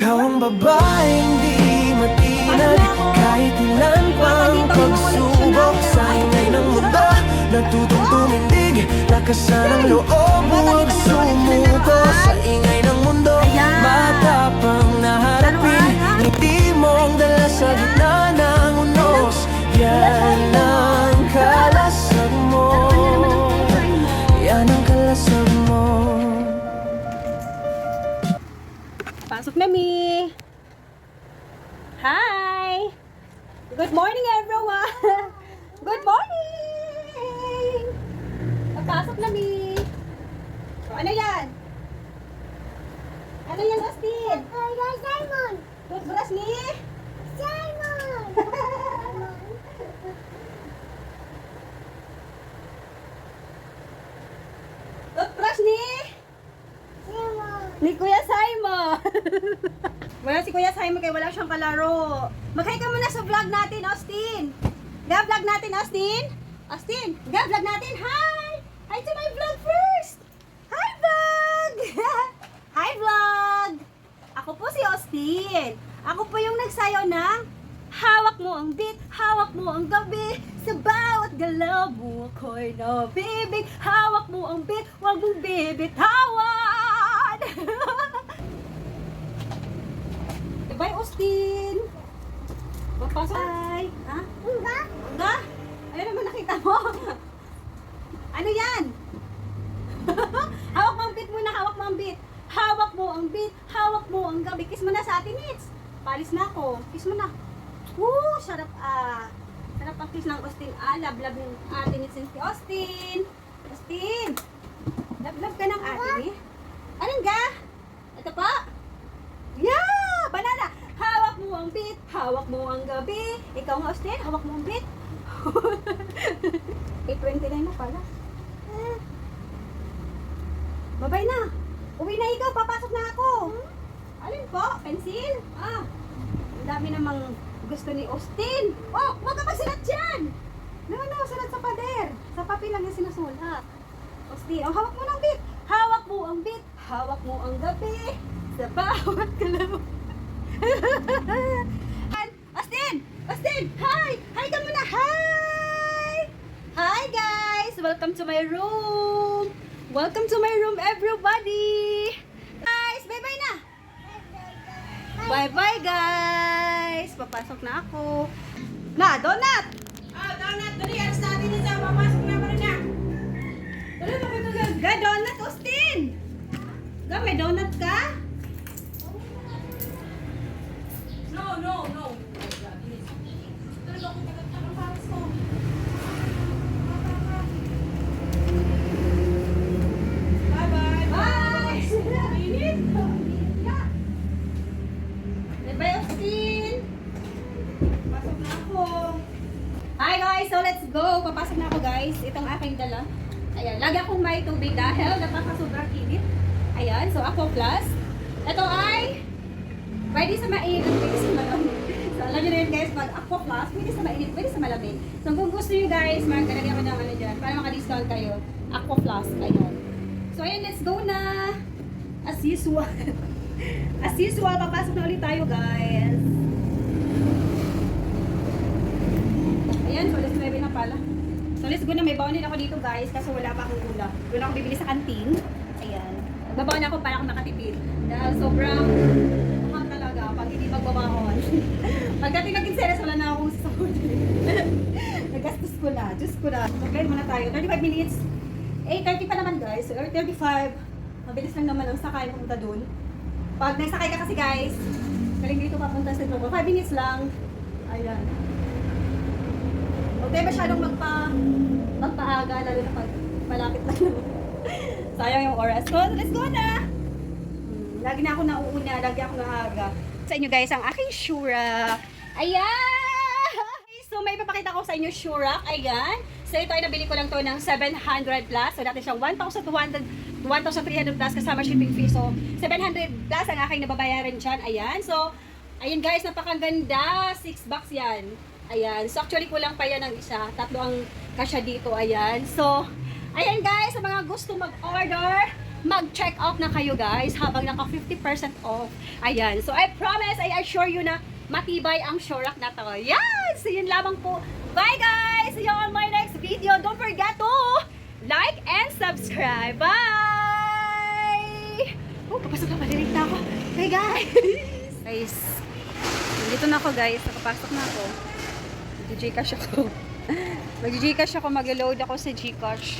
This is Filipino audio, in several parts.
Ikaw ang babaeng di matinag, kahit ilan pang pagsubok. Sa ingay ng mundo, natutong tumindig, lakasan ang loob, huwag sumuko. Sa ingay ng mundo, matapang na harapin, ngiti mo ang dala sa gitna ng unos. Yan ang kalasag mo, yan ang kalasag mo. Pasok na, Mi. Hi! Good morning, everyone! Good morning! Pasok na, Mi. O, ano yan? Ano yan, Austin? Simon! Toothbrush, Mi? Simon! Toothbrush ni? Simon! Ni Kuya Simon. Wala si Kuya Simon kaya wala siyang kalaro. Mag-hi ka muna sa vlog natin, Austin. Vlog natin, Austin. Austin, vlog natin. Hi! Hi to my vlog first. Hi, vlog! Hi, vlog! Ako po si Austin. Ako po yung nagsayaw ng hawak mo ang beat, hawak mo ang gabi. Sa bawat galaw mo ako'y nabibig. Hawak mo ang beat, huwag mong bibitawan. Bye, Austin. Papasok. Bye. Ha? Unga? Nga? Ayun naman nakita mo. Ano yan? Hawak mo ang beat muna, hawak mo ang beat. Hawak mo ang beat, hawak mo ang gabi. Kiss mo na sa atin, Nits. Palis na ako. Kiss mo na. Woo! Sarap sarap ang kiss ng Austin. Love ng atin Nits si Austin. Austin! Love ka ng atin eh. Anong ga? Ito pa? Yeah! Banana! Hawak mo ang beat, hawak mo ang gabi. Ikaw nga, Austin, hawak mo ang beat. 8:29 na pala. Babay na. Uwi na ikaw, papasok na ako. Alin po? Pencil? Ang dami namang gusto ni Austin. Oh, huwag ka magsulat dyan. No, sulat sa pader. Sa papel lang yung sinusulat. Austin, hawak mo ng beat. Hawak mo ang beat, hawak mo ang gabi. Sa bawat galaw. Austin! Austin! Hi! Hi ka muna! Hi! Hi guys! Welcome to my room! Welcome to my room, everybody! Guys, bye-bye na! Bye-bye, guys! Papasok na ako. Na, donut! Donut, dali, alas natin na sa papasok na pa rin na. Dali, pakita dyan. Ga, donut, Austin! Ga, may donut ka? No. Dali, ako ang pares ko. Bye-bye. Bye! Init. Bye-bye, Austin! Pasok na ako. Hi guys! So let's go! Papasok na ako guys. Itong aking dala. Ayan. Lagi akong may tubig dahil napaka-sobrang init. Ayan. So ako plus. Ito ay pwede sa mainit, pwede sa malamig. So alam nyo na yun guys, pag aqua plus, pwede sa mainit, pwede sa malamig. So kung gusto nyo guys, magkalagay ako ng ano dyan, para maka-discount kayo. Aqua plus, ayan. So ayan, let's go na! As usual. As usual, papasok na ulit tayo guys. Ayan, so let's 9 na pala. So let's go na, may baon din ako dito guys, kasi wala pa akong ulam. Doon ako bibili sa kantin. Ayan. Magbabaon ako para akong nakatipid. Dahil sobrang mahal talaga pag hindi magbabaon. Pagdating ng kinseres, wala na akong sasahod. Nagastos ko na. Diyos ko na. Mag-blend muna tayo. 35 minutes. 8:30 pa naman guys. So 35. Mabilis lang naman ang sakay pumunta dun. Pag nagsakay ka kasi guys, galing dito papunta sa Togo. 5 minutes lang. Ayan. Huwag tayo masyadong magpaaga, lalo na pag malapit na naman. Sayang yung oras ko. So, let's go na! Lagi na ako nauuna, lagi ako naaga. Sa inyo guys, ang aking Shurak. Ayan! So, may ipapakita ko sa inyo Shurak. Ayan. So, ito ay nabili ko lang to ng 700 plus. So, dati siyang 1,300 plus kasama shipping fee. So, 700 plus ang aking nababayaran dyan. Ayan. So, ayan guys, napakaganda. 6 bucks yan. Ayan. So, actually, kulang pa yan ng isa. 3 ang kasya dito. Ayan. So, ayan guys, sa mga gusto mag-order mag-check out na kayo guys habang naka 50% off. Ayan. So I promise, I assure you na matibay ang Shorak na to. Yan! So yun lamang po. Bye guys! See you on my next video. Don't forget to like and subscribe. Bye! Oh, papasok na. Malilig na ako. Bye guys! Guys, nandito na ako guys. Nakapasok na ako. Mag-Gcash ako. Mag-Gcash ako. Mag-load ako sa Gcash.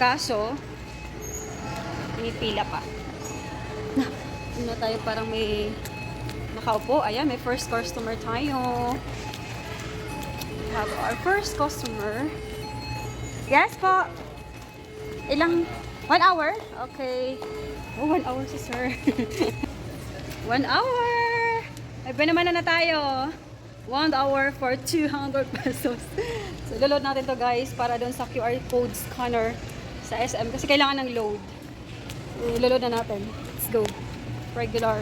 Kaso, pinipila pa. Na tayo parang may nakaupo. Ayan, may first customer tayo. We have our first customer. Yes po. Ilang? 1 hour? Okay. Oh, 1 hour si sir. 1 hour. May naman na tayo. 1 hour for 200 pesos. So, load natin to guys para doon sa QR code scanner sa SM kasi kailangan ng load. Load na natin. Let's go. Regular.